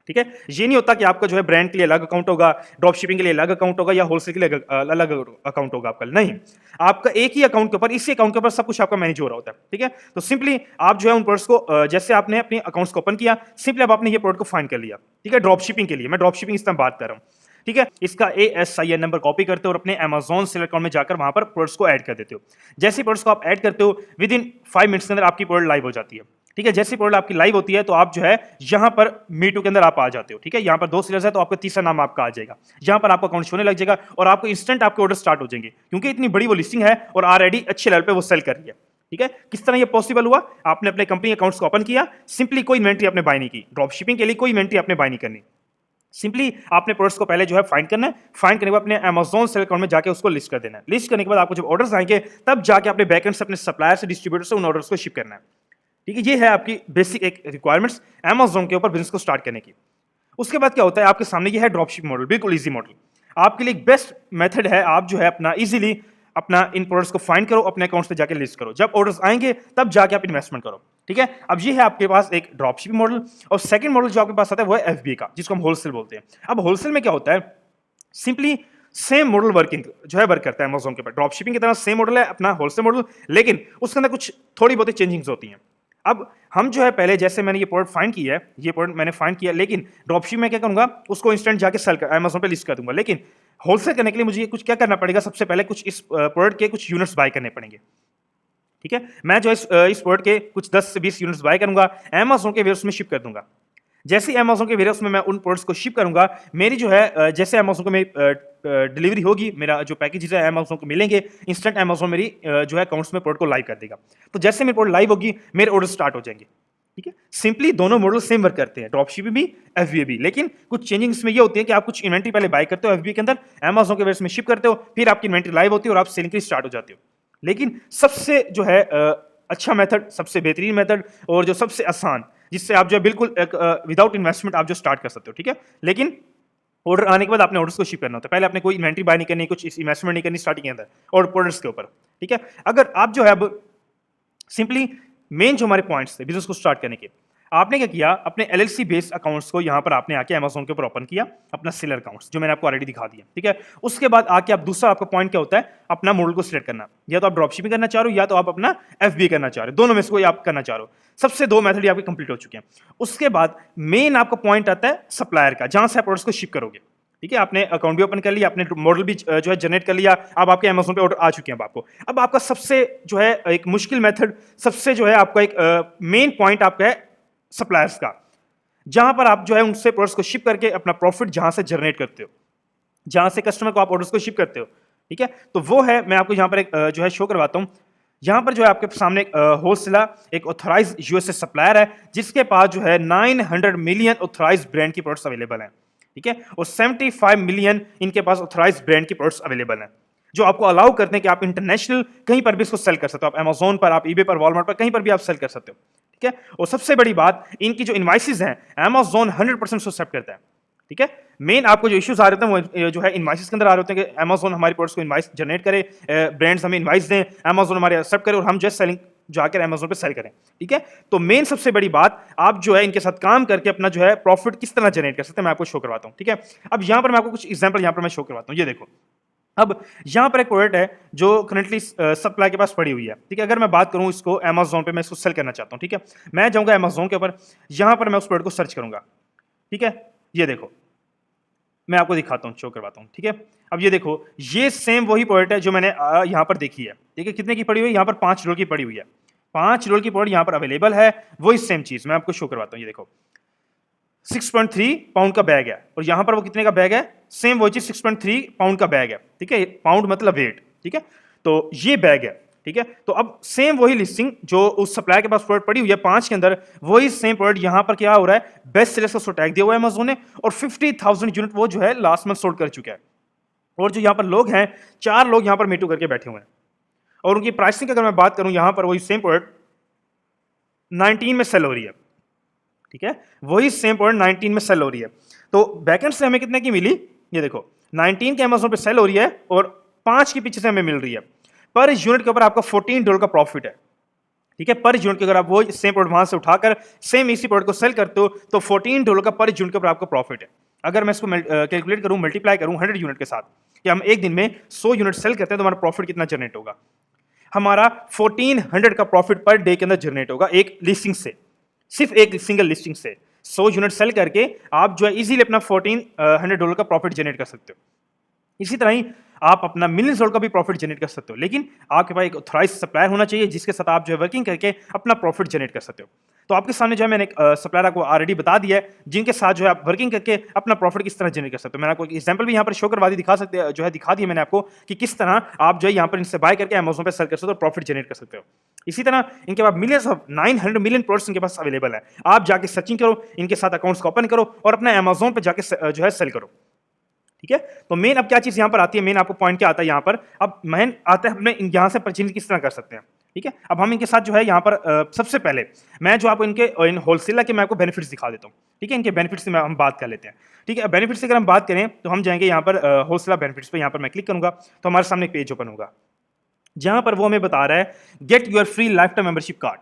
ठीक है, ये नहीं होता कि आपका जो है ब्रांड के लिए अलग अकाउंट होगा, ड्रॉप शिपिंग के लिए अलग अकाउंट होगा या होलसेल के लिए अलग अकाउंट होगा आपका। नहीं, आपका एक ही अकाउंट के ऊपर, इसी अकाउंट के ऊपर सब कुछ आपका मैनेज हो रहा होता है। ठीक है, तो सिंपली आप जो है उन प्रोडक्ट्स को जैसे आपने अपने अकाउंट्स को ओपन किया, सिंपली अब आपने ये प्रोडक्ट को फाइंड कर लिया। ठीक है, ड्रॉप शिपिंग के लिए मैं ड्रॉप शिपिंग इस तरह बात कर रहा हूँ। ठीक है, इसका ASIN नंबर कॉपी करते हो और अपने अमेज़न सेल अकाउंट में जाकर वहां पर प्रोडक्ट्स को ऐड कर देते हो। जैसे प्रोडक्ट्स को आप ऐड करते हो, विद इन 5 मिनट्स के अंदर आपकी प्रोडक्ट लाइव हो जाती है। ठीक है, जैसी प्रोडक्ट आपकी लाइव होती है तो आप जो है यहां पर मीटू के अंदर आप आ जाते हो। ठीक है, यहां पर 2 सेलर्स है तो आपका तीसरा नाम आपका आ जाएगा, यहां पर आपका अकाउंट होने लग जाएगा और आपको इंस्टेंट आपके ऑर्डर स्टार्ट हो जाएंगे, क्योंकि इतनी बड़ी वो लिस्टिंग है और ऑलरेडी अच्छे लेवल पे वो सेल कर रही है। ठीक है, किस तरह ये पॉसिबल हुआ? आपने अपने कंपनी अकाउंट्स को ओपन किया, सिंपली कोई इन्वेंट्री आपने बाय नहीं की, ड्रॉप शिपिंग के लिए कोई इन्वेंट्री आपने बाय नहीं करनी। सिंपली आपने प्रोडक्ट्स को पहले जो है फाइंड करना है, फाइंड करने के बाद अपने अमेज़न सेल अकाउंट में जाके उसको लिस्ट कर देना है। लिस्ट करने के बाद आपको जब ऑर्डर्स आएंगे तब जाके अपने बैकएंड से, अपने सप्लायर से, डिस्ट्रीब्यूटर से उन ऑर्डर्स को शिप करना है। ठीक है, ये है आपकी बेसिक एक रिक्वायरमेंट्स अमेज़न के ऊपर बिजनेस को स्टार्ट करने की। उसके बाद क्या होता है, आपके सामने ये है ड्रॉपशिप मॉडल, बिल्कुल इजी मॉडल। आपके लिए एक बेस्ट मेथड है, आप जो है अपना इजीली अपना इन प्रोडक्ट्स को फाइंड करो, अपने अकाउंट पे जाके लिस्ट करो, जब ऑर्डर्स आएंगे तब जाके आप इन्वेस्टमेंट करो। ठीक है, अब ये है आपके पास एक ड्रॉपशिपिंग मॉडल। और सेकंड मॉडल जो आपके पास आता है वो है FBA का, जिसको हम होलसेल बोलते हैं। अब होलसेल में क्या होता है, सिंपली सेम मॉडल वर्किंग जो है वर्क करता है अमेज़न के ऊपर, ड्रॉप शिपिंग की तरह सेम मॉडल है अपना होलसेल मॉडल, लेकिन उसके अंदर कुछ थोड़ी बहुत चेंजिंग्स होती हैं। अब हम जो है पहले जैसे मैंने ये प्रोडक्ट फाइंड किया है, ये प्रोडक्ट मैंने फाइंड किया, लेकिन ड्रॉपशिप में क्या करूंगा, उसको इंस्टेंट जाके सेल कर अमेज़न पे लिस्ट कर दूंगा। लेकिन होलसेल करने के लिए मुझे कुछ क्या करना पड़ेगा, सबसे पहले कुछ इस प्रोडक्ट के कुछ यूनिट्स बाय करने पड़ेंगे। ठीक है, मैं जो इस प्रोडक्ट के कुछ 10 से 20 यूनिट्स बाय करूंगा, अमेज़न के वेयरहाउस में शिप कर दूंगा। जैसे ही अमेज़न के वेयरहाउस में मैं उन प्रोडक्ट्स को शिप करूंगा, मेरी जो है जैसे अमेज़न को मेरी डिलीवरी होगी, मेरा जो पैकेज है अमेज़न को मिलेंगे, इंस्टेंट अमेज़न मेरी जो है अकाउंट्स में प्रोडक्ट को लाइव कर देगा। तो जैसे मेरी प्रोडक्ट लाइव होगी, मेरे ऑर्डर स्टार्ट हो जाएंगे। ठीक है, सिंपली दोनों मॉडल सेम वर्क करते हैं, ड्रॉपशिपिंग भी, FBA भी, लेकिन कुछ चेंजिंग इसमें ये होती है कि आप कुछ इन्वेंट्री पहले बाय करते हो FBA के अंदर, अमेज़न के वेयरहाउस में शिप करते हो, फिर आपकी इन्वेंट्री लाइव होती है और आप सेलिंग के लिए स्टार्ट हो जाते हो। लेकिन सबसे जो है अच्छा मेथड, सबसे बेहतरीन मेथड और जो सबसे आसान, जिससे आप जो है बिल्कुल एक विदाउट इन्वेस्टमेंट आप जो स्टार्ट कर सकते हो, ठीक है। लेकिन ऑर्डर आने के बाद आपने ऑर्डर्स को शिप करना होता है। पहले आपने कोई इन्वेंटरी बाय नहीं करनी, कुछ इन्वेस्टमेंट नहीं करनी स्टार्टिंग के अंदर और प्रोडक्ट्स के ऊपर, ठीक है। अगर आप जो है अब सिंपली मेन जो हमारे पॉइंट्स थे बिजनेस को स्टार्ट करने के, आपने क्या किया, अपने एलएलसी बेस्ड अकाउंट्स को यहाँ पर आपने आके अमेज़न के ऊपर ओपन किया, अपना सेलर अकाउंट्स जो मैंने आपको ऑलरेडी दिखा दिया, ठीक है। उसके बाद आके आप दूसरा आपका पॉइंट क्या होता है, अपना मॉडल को सिलेक्ट करना। या तो आप ड्रॉप शिपिंग करना चाह रहे हो या तो आप अपना एफबीए करना चाह रहे हो, दोनों में से कोई आप करना चाह रहे हो। सबसे दो मेथड आपके कंप्लीट हो चुके हैं। उसके बाद मेन आपका पॉइंट आता है सप्लायर का, जहां से आप प्रोडक्ट्स को शिप करोगे, ठीक है। आपने अकाउंट भी ओपन कर लिया, आपने मॉडल भी जो है जनरेट कर लिया, अब आपके अमेज़न पे ऑर्डर आ चुके हैं। अब आपका सबसे जो है एक मुश्किल मेथड, सबसे जो है आपका एक मेन पॉइंट आपका है सप्लायर्स का, जहां पर आप जो है उनसे प्रोडक्ट्स को शिप करके अपना प्रॉफिट जहां से जनरेट करते हो, जहां से कस्टमर को आप ऑर्डर्स को शिप करते हो, ठीक है। तो वो है, मैं आपको यहां पर एक जो है शो करवाता हूं। यहां पर जो है आपके सामने होलसेलर एक ऑथराइज्ड यूएसए सप्लायर है, जिसके पास जो है 900 मिलियन ऑथराइज्ड ब्रांड की प्रोडक्ट्स अवेलेबल हैं, ठीक है। और 75 मिलियन इनके पास ऑथराइज्ड ब्रांड की प्रोडक्ट्स अवेलेबल हैं, जो आपको अलाउ करते हैं कि आप इंटरनेशनल कहीं पर भी इसको सेल कर सकते हो। आप अमेज़न पर, आप ईबे पर, वॉलमार्ट पर, कहीं पर भी आप सेल कर सकते हो, ठीक है। और सबसे बड़ी बात, इनकी जो इनवाइसेस हैं अमेज़न 100% एक्सेप्ट करता है, ठीक है। मेन आपको जो इश्यूज आ रहे थे वो जो है इनवाइसेस के अंदर आ रहे होते हैं कि अमेज़न हमारी प्रोडक्ट्स को इनवाइस जनरेट करे, ब्रांड्स हमें इनवाइस दें, अमेज़न हमारे एक्सेप्ट करे और हम जो है सेलिंग जाकर अमेज़न पे सेल करें, ठीक है। तो मेन सबसे बड़ी बात, आप जो है इनके साथ काम करके अपना जो है प्रॉफिट किस तरह जनरेट कर सकते हैं, मैं आपको शो करवाता हूं, ठीक है। अब यहां पर मैं आपको कुछ एग्जांपल यहां पर मैं शो करवाता हूं। ये देखो, अब यहां पर एक प्रोडक्ट है जो करंटली सप्लाई के पास पड़ी हुई है, ठीक है। अगर मैं बात करूं इसको अमेज़न पे, मैं इसको सेल करना चाहता हूं, ठीक है। मैं जाऊंगा अमेज़न के ऊपर, यहां पर मैं उस प्रोडक्ट को सर्च करूंगा, ठीक है। ये देखो, मैं आपको दिखाता हूं, शो करवाता हूं, ठीक है। अब ये देखो, ये सेम वही प्रोडक्ट है जो मैंने यहां पर देखी है, ठीक है। कितने की पड़ी हुई है, यहां पर $5 की पड़ी हुई है, $5 की प्रोडक्ट यहां पर अवेलेबल है। वही सेम चीज मैं आपको शो करवाता हूं। ये देखो, 6.3 पाउंड का बैग है और यहां पर वो कितने का बैग है, सेम वही चीज 6.3 पाउंड का बैग है, ठीक है। पाउंड मतलब वेट, ठीक है। तो ये बैग है, ठीक है। तो अब सेम वही लिस्टिंग जो उस सप्लायर के पास प्रोडक्ट पड़ी हुई है 5 के अंदर, वही सेम प्रोडक्ट यहां पर क्या हो रहा है, बेस्ट सेलर्स का टैग दिया हुआ है अमेज़न ने, और 50,000 यूनिट वो जो है लास्ट मंथ सोल्ड कर चुका है। और जो यहाँ पर लोग हैं, 4 लोग यहाँ पर मीटू करके बैठे हुए हैं, और उनकी प्राइसिंग अगर मैं बात करूं, यहाँ पर वही सेम प्रोडक्ट 19 में सेल हो रही है, ठीक है। वही सेम प्रोडक्ट 19 में सेल हो रही है। तो बैकेंड से हमें कितने की मिली, ये देखो 19 के अमेज़न पे सेल हो रही है और 5 के पीछे से हमें मिल रही है। पर यूनिट के ऊपर आपका $14 का प्रॉफिट है, ठीक है। पर यूनिट के अगर आप वो सेम प्रोडक्ट वहां से उठाकर सेम इसी प्रोडक्ट को सेल करते हो तो $14 का पर यूनिट के ऊपर आपका प्रॉफिट है। अगर मैं इसको कैलकुलेट करूं, मल्टीप्लाई करूं 100 यूनिट के साथ, कि हम एक दिन में 100 यूनिट सेल करते हैं तो हमारा प्रॉफिट कितना जनरेट होगा, हमारा 1400 का प्रॉफिट पर डे के अंदर जनरेट होगा, एक लिस्टिंग से, सिर्फ एक सिंगल लिस्टिंग से 100 यूनिट सेल करके आप जो है इजीली अपना $1400 का प्रॉफिट जनरेट कर सकते हो। इसी तरह ही आप अपना मिलियंस डॉलर का भी प्रॉफिट जनरेट कर सकते हो, लेकिन आपके पास एक ऑथराइज्ड सप्लायर होना चाहिए जिसके साथ आप जो है वर्किंग करके अपना प्रॉफिट जनरेट कर सकते हो। तो आपके सामने जो है मैंने एक सप्लायर आपको ऑलरेडी बता दिया है, जिनके साथ जो है आप वर्किंग करके अपना प्रॉफिट किस तरह जनरेट कर सकते हो। मैंने आपको एक एग्जांपल भी यहाँ पर शो करवा दी, दिखा दिया मैंने आपको कि किस तरह आप जो है यहाँ पर इनसे बाय करके अमेज़न पे सेल कर सकते हो, प्रॉफिट जनरेट कर सकते हो। इसी तरह इनके पास मिलियंस ऑफ 900 मिलियन प्रोडक्ट्स इनके पास अवेलेबल है। आप जाके सर्चिंग करो, इनके साथ अकाउंट्स को ओपन करो और अपना अमेज़न पे जाके जो है सेल करो, ठीक है। तो मेन अब क्या चीज यहां पर आती है, मेन आपको पॉइंट क्या आता है यहां पर, अब मेन आता है हमने यहां से परचेज किस तरह कर सकते हैं, ठीक है। अब हम इनके साथ जो है यहां पर सबसे पहले मैं जो आपको इनके इन होलसेलर के मैं आपको बेनिफिट्स दिखा देता हूं, ठीक है। इनके बेनिफिट्स से हम बात कर लेते हैं, ठीक है। बेनिफिट्स की अगर हम बात करें तो हम जाएंगे यहां पर होलसेलर बेनिफिट्स पे, यहां पर मैं क्लिक करूंगा तो हमारे सामने एक पेज ओपन होगा, जहां पर वो हमें बता रहा है get your free life time membership card,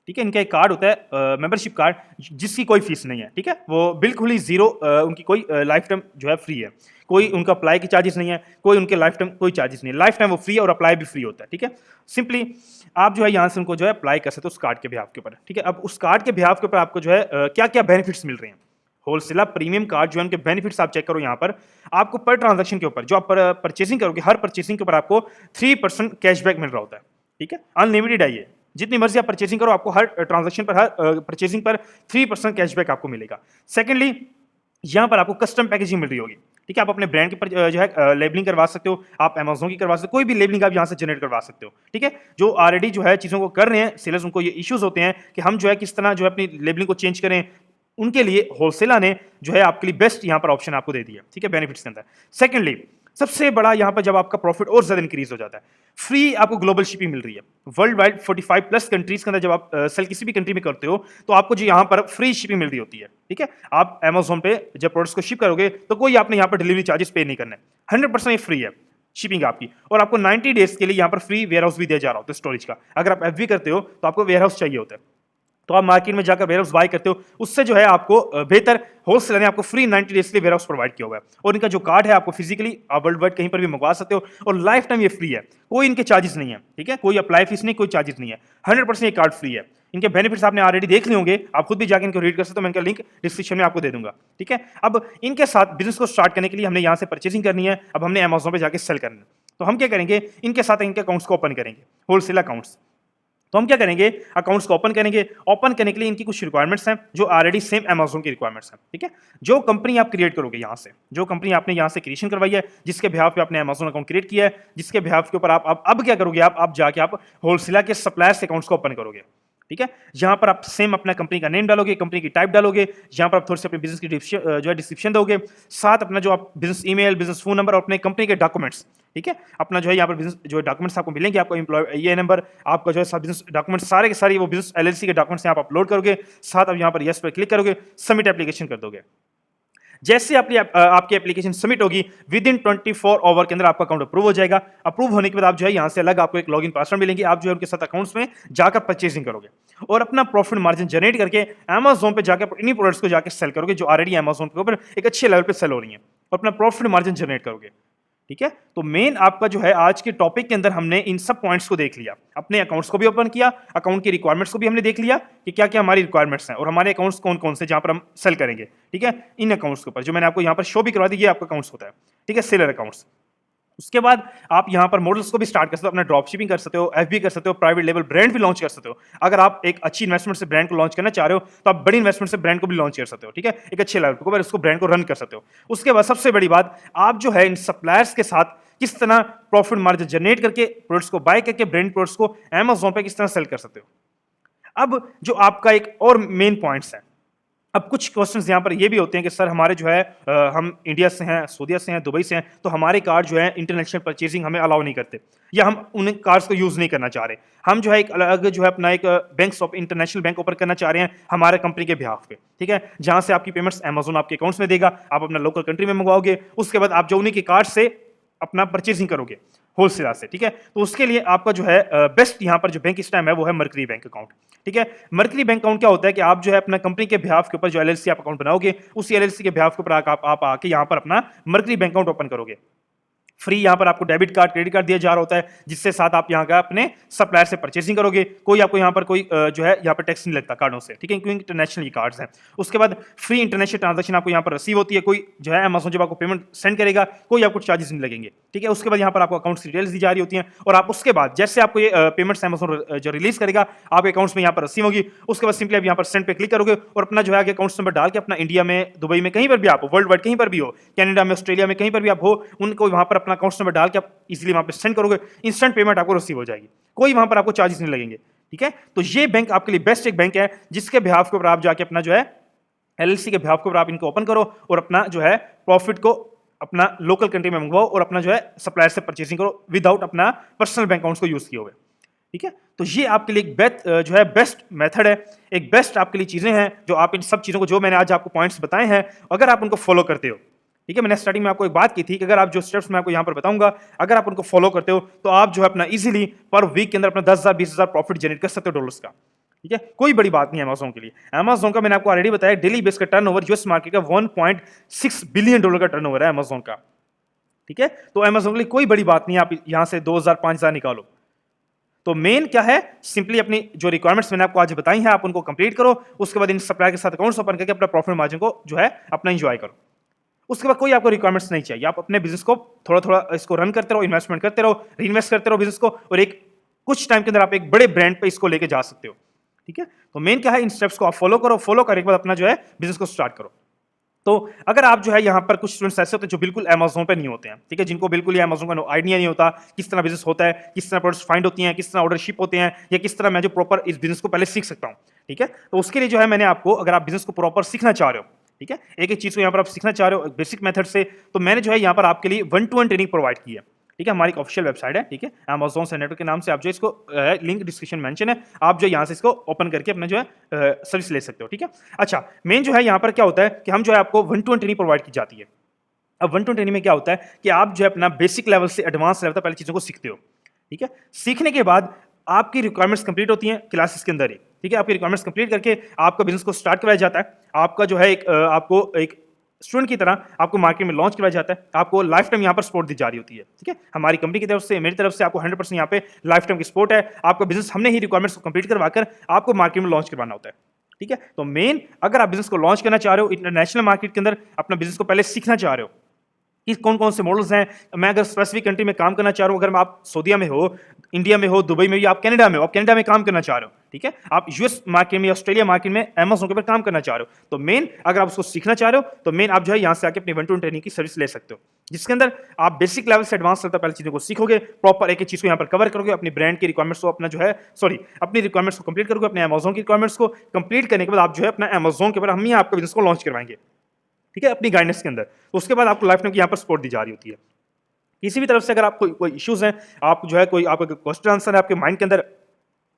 ठीक है। इनका एक कार्ड होता है मेंबरशिप कार्ड, जिसकी कोई फीस नहीं है, ठीक है। वो बिल्कुल ही जीरो, उनकी कोई लाइफ टाइम जो है फ्री है, कोई उनका अप्लाई की चार्जेस नहीं है, कोई उनके लाइफ टाइम कोई चार्जेस नहीं है, लाइफ टाइम वो फ्री है और अप्लाई भी फ्री होता है, ठीक है। सिंपली आप जो है यहाँ से उनको जो है अप्लाई कर सकते हो उस कार्ड के बिहाफ के ऊपर, ठीक है। अब उस कार्ड के बिहाफ के ऊपर आपको जो है क्या क्या बेनिफिट्स मिल रहे हैं, होलसेलर प्रीमियम कार्ड जो है उनके बेनिफिट्स आप चेक करो। यहाँ पर आपको पर ट्रांजैक्शन के ऊपर जो आप परचेसिंग करोगे, हर परचेसिंग के ऊपर आपको 3% कैशबैक मिल रहा होता है, ठीक है। अनलिमिटेड है ये, जितनी मर्जी आप परचेसिंग करो आपको हर ट्रांजैक्शन पर, हर परचेसिंग पर 3% कैशबैक आपको मिलेगा। सेकेंडली, यहाँ पर आपको कस्टम पैकेजिंग मिल रही होगी, ठीक है। आप अपने ब्रांड के पर जो है लेबलिंग करवा सकते हो, आप अमेज़न की करवा सकते हो, कोई भी लेबलिंग आप यहाँ से जनरेट करवा सकते हो, ठीक है। जो ऑलरेडी जो है चीज़ों को कर रहे हैं सेलर्स, उनको ये इश्यूज होते हैं कि हम जो है किस तरह जो है अपनी लेबलिंग को चेंज करें, उनके लिए होलसेलर ने जो है आपके लिए बेस्ट यहाँ पर ऑप्शन आपको दे दिया, ठीक है, बेनिफिट्स के अंदर। सेकेंडली, सबसे बड़ा यहाँ पर जब आपका प्रॉफिट और ज्यादा इंक्रीज हो जाता है, फ्री आपको ग्लोबल शिपिंग मिल रही है वर्ल्ड वाइड 45 प्लस कंट्रीज के अंदर। जब आप सेल किसी भी कंट्री में करते हो तो आपको जो यहाँ पर फ्री शिपिंग मिल रही होती है, ठीक है। आप Amazon पे जब प्रोडक्ट्स को शिप करोगे तो कोई आपने यहाँ पर डिलीवरी चार्जेस पे नहीं करना है, 100% ये फ्री है शिपिंग आपकी। और आपको 90 डेज के लिए यहाँ पर फ्री वेयर हाउस भी दिया जा रहा होता है स्टोरेज का। अगर आप एफबी करते हो तो आपको वेयर हाउस चाहिए होता है, तो आप मार्केट में जाकर वेयर हाउस बाय करते हो, उससे जो है आपको बेहतर होलसेलर ने आपको फ्री 90 डेज के लिए वेयर हाउस प्रोवाइड किया हुआ है। और इनका जो कार्ड है आपको फिजिकली आप वर्ल्ड वाइड कहीं पर भी मंगवा सकते हो, और लाइफ टाइम ये फ्री है, कोई इनके चार्जेस नहीं है, ठीक है। कोई अप्लाई फीस नहीं, कोई चार्जेस नहीं है, 100% ये कार्ड फ्री है। इनके बेनिफिट्स आपने ऑलरेडी देख लिए होंगे, आप खुद भी जाकर इनको रीड कर सकते हो, मैं इनका लिंक डिस्क्रिप्शन में आपको दे दूंगा, ठीक है। अब इनके साथ बिजनेस को स्टार्ट करने के लिए हमने यहाँ से परचेसिंग करनी है, अब हमने Amazon पे जाकर सेल करना है। तो हम क्या करेंगे, इनके साथ इनके अकाउंट्स को ओपन करेंगे, होलसेल अकाउंट्स। तो हम क्या करेंगे, अकाउंट्स को ओपन करेंगे। ओपन करने के लिए इनकी कुछ रिक्वायरमेंट्स हैं जो ऑलरेडी सेम Amazon की रिक्वायरमेंट्स हैं, ठीक है। जो कंपनी आप क्रिएट करोगे यहाँ से, जो कंपनी आपने यहाँ से क्रिएशन करवाई है, जिसके बिहाफ पे आपने Amazon अकाउंट क्रिएट किया है, जिसके बिहाफ के ऊपर आप अब क्या करोगे, आप जाके आप होलसेलर के सप्लायर्स अकाउंट्स को ओपन करोगे, ठीक है। जहां पर आप सेम अपना कंपनी का नेम डालोगे, कंपनी की टाइप डालोगे, जहां पर आप थोड़ी सी अपने बिजनेस की जो है डिस्क्रिप्शन दोगे, साथ अपना जो आप business email, business phone number और अपने कंपनी के डॉक्यूमेंट्स, ठीक है। अपना जो है यहाँ पर बिजनेस जो डॉक्यूमेंट्स आपको मिलेंगे, आपका एम्प्लॉय ये नंबर, आपका जो है सब बिजनेस डॉक्यूमेंट्स सारे के सारे वो बिजनेस LLC के डॉक्यूमेंट्स यहाँ पर अपलोड करोगे, साथ आप यहाँ पर यस पर क्लिक करोगे, सबमिट एप्लीकेशन कर दोगे। जैसे आपकी एप्लीकेशन सबमिट होगी, विद इन 24 आवर के अंदर आपका अकाउंट अप्रूव हो जाएगा। अप्रूव होने के बाद आप जो है यहाँ से अलग आपको एक लॉगिन पासवर्ड मिलेंगे, आप जो है उनके साथ अकाउंट्स में जाकर परचेसिंग करोगे और अपना प्रॉफिट मार्जिन जनरेट करके Amazon पे जाकर इन्हीं प्रोडक्ट्स को जाकर सेल करोगे जो ऑलरेडी Amazon के ऊपर एक अच्छे लेवल पे सेल हो रही है, और अपना प्रॉफिट मार्जिन जनरेट करोगे, ठीक है। तो मेन आपका जो है आज के टॉपिक के अंदर हमने इन सब पॉइंट्स को देख लिया, अपने अकाउंट्स को भी ओपन किया, अकाउंट की रिक्वायरमेंट्स को भी हमने देख लिया कि क्या क्या हमारी रिक्वायरमेंट्स हैं और हमारे अकाउंट्स कौन कौन से जहां पर हम सेल करेंगे, ठीक है। इन अकाउंट्स के ऊपर जो मैंने आपको यहाँ पर शो भी करवा दी, ये आपका अकाउंट्स होता है, ठीक है, सेलर अकाउंट्स। उसके बाद आप यहाँ पर मॉडल्स को भी स्टार्ट कर सकते हो, अपना ड्रॉप शिपिंग कर सकते हो, एफबी कर सकते हो, प्राइवेट लेवल ब्रांड भी लॉन्च कर सकते हो। अगर आप एक अच्छी इन्वेस्टमेंट से ब्रांड को लॉन्च करना चाह रहे हो तो आप बड़ी इन्वेस्टमेंट से ब्रांड को भी लॉन्च कर सकते हो, ठीक है, एक अच्छे लेवल पर उसको ब्रांड को रन कर सकते हो। उसके बाद सबसे बड़ी बात, आप जो है इन सप्लायर्स के साथ किस तरह प्रॉफिट मार्जिन जनरेट करके प्रोडक्ट्स को बाय करके ब्रांड प्रोडक्ट्स को Amazon पे किस तरह सेल कर सकते हो। अब जो आपका एक और मेन पॉइंट्स है, अब कुछ क्वेश्चंस यहाँ पर ये भी होते हैं कि सर हमारे जो है हम इंडिया से हैं, सऊदीया से हैं, दुबई से हैं, तो हमारे कार्ड जो है इंटरनेशनल परचेजिंग हमें अलाउ नहीं करते, या हम उन कार्ड्स को यूज नहीं करना चाह रहे, हम जो है एक अलग जो है अपना एक bank of international bank open करना चाह रहे हैं हमारे कंपनी के बिहाफ पे, ठीक है, जहां से आपकी पेमेंट्स Amazon आपके अकाउंट्स में देगा, आप अपना लोकल कंट्री में मंगवाओगे, उसके बाद आप जो उन्हीं के कार्ड से अपना परचेजिंग करोगे होलसेलर से, ठीक है। तो उसके लिए आपका जो है बेस्ट यहाँ पर जो बैंक इस टाइम है वो है मर्करी बैंक अकाउंट, ठीक है। मर्करी बैंक अकाउंट क्या होता है कि आप जो है अपना कंपनी के बिहाफ के ऊपर जो LLC आप अकाउंट बनाओगे, उसी LLC के बिहाफ के ऊपर आप आके यहाँ पर अपना मर्करी बैंक अकाउंट ओपन करोगे। फ्री यहाँ पर आपको डेबिट कार्ड, क्रेडिट कार्ड दिया जा रहा होता है, जिससे साथ आप यहाँ का अपने सप्लायर से परचेसिंग करोगे, कोई आपको यहाँ पर कोई जो है यहाँ पर टैक्स नहीं लगता कार्डों से, ठीक है, क्योंकि इंटरनेशनल ये कार्ड्स हैं। उसके बाद फ्री इंटरनेशनल ट्रांजैक्शन आपको यहाँ पर रिसीव होती है, कोई जो है Amazon जब आपको पेमेंट सेंड करेगा कोई आपको चार्जेस नहीं लगेंगे, ठीक है। उसके बाद यहाँ पर आपको अकाउंट डिटेल्स दी जा रही होती हैं, और आप उसके बाद जैसे आपको ये पेमेंट्स Amazon जो रिलीज करेगा आपके अकाउंट्स में यहाँ पर रिसीव होगी, उसके बाद सिंपली आप यहाँ पर सेंड पे क्लिक करोगे और अपना जो है अकाउंट नंबर डाल के अपना इंडिया में, दुबई में, कहीं पर भी आप वर्ल्ड वाइड कहीं पर भी हो, कनाडा में, ऑस्ट्रेलिया में, कहीं पर भी आप हो, उनको वहाँ पर अपना अकाउंट नंबर डाल के इजीली वहां पे सेंड करोगे, इंस्टेंट पेमेंट आपको रिसीव हो जाएगी, कोई वहां पर आपको चार्जेस नहीं लगेंगे, ठीक है। तो ये बैंक आपके लिए बेस्ट एक बैंक है जिसके बिहाफ के ऊपर आप जाके अपना जो है LLC के बिहाफ के ऊपर आप इनको ओपन करो और अपना जो है प्रॉफिट को अपना लोकल कंट्री में मंगवाओ और अपना जो है सप्लायर से परचेसिंग करो विदाउट अपना पर्सनल बैंक अकाउंट्स को यूज किए हुए, ठीक है। तो ये आपके लिए एक जो है बेस्ट मेथड है, एक बेस्ट आपके लिए चीजें हैं जो आप इन सब चीजों को जो मैंने आज आपको पॉइंट्स बताए हैं, अगर आप उनको फॉलो करते हो, ठीक है। मैंने स्टार्टिंग में आपको एक बात की थी कि अगर आप जो स्टेप्स मैं आपको यहाँ पर बताऊंगा अगर आप उनको फॉलो करते हो तो आप जो है अपना इजीली पर वीक के अंदर अपना 10,000 20,000 प्रॉफिट जनरेट कर सकते हो डॉलर्स का, ठीक है। कोई बड़ी बात नहीं है Amazon के लिए। Amazon का मैंने आपको ऑलरेडी बताया डेली बेस का टर्नओवर यूएस मार्केट का $1.6 बिलियन का टर्नओवर है Amazon का, ठीक है। तो Amazon के लिए कोई बड़ी बात नहीं है, आप यहाँ से 2,000 5,000 निकालो। तो मेन क्या है, सिंपली अपनी जो रिक्वायरमेंट्स मैंने आपको आज बताई हैं आप उनको कंप्लीट करो, उसके बाद इन सप्लायर के साथ अकाउंट्स ओपन करके अपना प्रॉफिट मार्जिन को जो है अपना एंजॉय करो। उसके बाद कोई आपको रिक्वायरमेंट्स नहीं चाहिए, आप अपने बिजनेस को थोड़ा थोड़ा इसको रन करते रहो, इन्वेस्टमेंट करते रहो, रीइन्वेस्ट करते रहो बिजनेस को, और एक कुछ टाइम के अंदर आप एक बड़े ब्रांड पे इसको लेके जा सकते हो, ठीक है। तो मेन क्या है, इन स्टेप्स को आप फॉलो करो, फॉलो करने के बाद अपना जो है बिजनेस को स्टार्ट करो। तो अगर आप जो है यहाँ पर कुछ स्टूडेंट्स ऐसे होते हैं जो बिल्कुल Amazon पे नहीं होते हैं, ठीक है, जिनको बिल्कुल ये Amazon का आइडिया नहीं होता किस तरह बिजनेस होता है, किस तरह प्रोडक्ट्स फाइंड होती हैं, किस तरह ऑर्डर शिप होते हैं, या किस तरह मैं जो प्रॉपर इस बिजनेस को पहले सीख सकता हूँ, ठीक है। तो उसके लिए जो है मैंने आपको, अगर आप बिजनेस को प्रॉपर सीखना चाह रहे हो, ठीक है। एक-एक चीज़ को यहाँ पर आप सीखना चाह रहे हो बेसिक मेथड से, तो मैंने जो है यहाँ पर आपके लिए 1-to-1 ट्रेनिंग प्रोवाइड की है। ठीक है, हमारी एक ऑफिशियल वेबसाइट है, ठीक है, अमेज़न से नेटवर्क के नाम से। आप जो इसको लिंक डिस्क्रिप्शन मेंशन है, आप जो यहाँ से इसको ओपन करके अपना जो है सर्विस ले सकते हो। ठीक है। अच्छा, मेन जो है यहाँ पर क्या होता है कि हम जो है आपको 1-to-1 ट्रेनिंग प्रोवाइड की जाती है। अब 1-to-1 ट्रेनिंग में क्या होता है कि आप जो है अपना बेसिक लेवल से एडवांस लेवल तक पहले चीज़ों को सीखते हो। ठीक है। सीखने के बाद आपकी रिक्वायरमेंट्स कंप्लीट होती हैं क्लासेस के अंदर ही। ठीक है, आपकी रिक्वायरमेंट्स कंप्लीट करके आपका बिज़नेस को स्टार्ट कराया जाता है। आपका जो है आपको एक स्टूडेंट की तरह आपको मार्केट में लॉन्च कराया जाता है। आपको लाइफ टाइम यहाँ पर सपोर्ट दी जा रही होती है। ठीक है, हमारी कंपनी की तरफ से, मेरी तरफ से आपको 100% यहाँ पे लाइफ टाइम की सपोर्ट है। आपका बिज़नेस हमने ही रिक्वायरमेंट्स को कंप्लीट करवाकर आपको मार्केट में लॉन्च करवाना होता है। ठीक है, तो मेन अगर आप बिज़नेस को लॉन्च करना चाह रहे हो, इंटरनेशनल मार्केट के अंदर अपना बिज़नेस को पहले सीखना चाह रहे हो कि कौन-कौन से मॉडल्स हैं। मैं अगर स्पेसिफिक कंट्री में काम करना चाह रहा हूँ, अगर आप सऊदीया में हो, इंडिया में हो, दुबई में हो, या आप कनाडा में हो, आप कनाडा में काम करना चाह रहे हो, ठीक है? आप यूएस मार्केट में, ऑस्ट्रेलिया मार्केट में अमेज़न के ऊपर काम करना चाह रहे हो, तो मेन अगर आप उसको सीखना चाह रहे हो, तो मेन आप जो है यहाँ से आके अपनी 1-to-1 ट्रेनिंग की सर्विस ले सकते हो, जिसके अंदर आप बेसिक लेवल से एडवांस लेवल तक पहले चीज़ों को सीखोगे, प्रॉपर एक-एक चीज़ को यहाँ पर कवर करोगे, अपनी ब्रांड की रिक्वायरमेंट्स को अपना जो है अपनी रिक्वायरमेंट्स को कंप्लीट करोगे, अपने अमेज़न की रिक्वायरमेंट्स को कंप्लीट करने के बाद आप जो है अपना अमेज़न के ऊपर हम ही आपके बिज़नेस को लॉन्च करवाएँगे। ठीक है, अपनी गाइडेंस के अंदर। तो उसके बाद आपको लाइफ टाइम की यहाँ पर सपोर्ट दी जा रही होती है। किसी भी तरफ से अगर आपको कोई इश्यूज़ हैं, आप जो है कोई आपका क्वेश्चन आंसर है आपके माइंड के अंदर,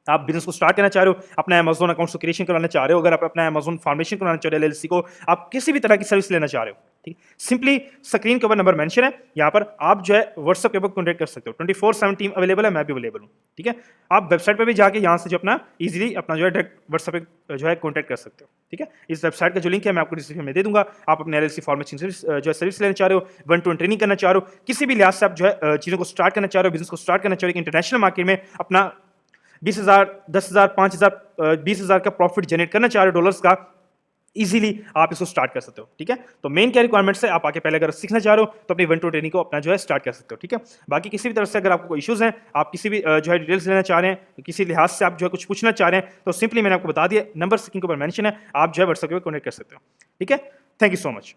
आप बिज़नेस को स्टार्ट करना चाह रहे हो, अपना अमेज़न अकाउंट को क्रिएशन करवाना चाह रहे हो, अगर आप अपना अमेज़न फॉर्मेशन करवाना चाह रहे हो एलएलसी को, आप किसी भी तरह की सर्विस लेना चाह रहे हो, ठीक है? सिंपली स्क्रीन के ऊपर नंबर मेंशन है, यहाँ पर आप जो है व्हाट्सएप के ऊपर कॉन्टैक्ट कर सकते हो। 24/7 टीम अवेलेबल है, मैं भी अवेलेबल हूँ, ठीक है? आप वेबसाइट पे भी जाके यहाँ से जो अपना ईज़िली अपना जो है डायरेक्ट व्हाट्सएप पे जो है कॉन्टैक्ट कर सकते हो, ठीक है? इस वेबसाइट का जो लिंक है मैं आपको डिस्क्रिप्शन में दे दूँगा। आप अपने एलएलसी फॉर्मेशन सर्विस जो है सर्विस लेना चाह रहे हो, 1-to-1 ट्रेनिंग करना चाह रहे हो, किसी भी लिहाज से आप जो है चीज़ों को स्टार्ट करना चाह रहे हो, बिज़नेस को स्टार्ट करना चाह रहे हो, इंटरनेशनल मार्केट में अपना 20,000, 10,000, 5,000 20,000 का प्रॉफिट जनरेट करना चाह रहे हो डॉलर्स का, इजीली आप इसको स्टार्ट कर सकते हो। ठीक है, तो मेन क्या रिक्वायरमेंट्स है, आप आके पहले अगर सीखना चाह रहे हो तो अपनी 1-to-1 ट्रेनिंग को अपना जो है स्टार्ट कर सकते हो। ठीक है, बाकी किसी भी तरफ से अगर आपको कोई इश्यूज हैं, आप किसी भी जो है डिटेल्स लेना चाह रहे हैं, किसी लिहाज से आप जो है कुछ पूछना चाह रहे हैं, तो सिंपली मैंने आपको बता दिया, नंबर स्क्रीन के ऊपर मेंशन है, आप जो है व्हाट्सएप पे कॉन्टैक्ट कर सकते हो। ठीक है, थैंक यू सो मच।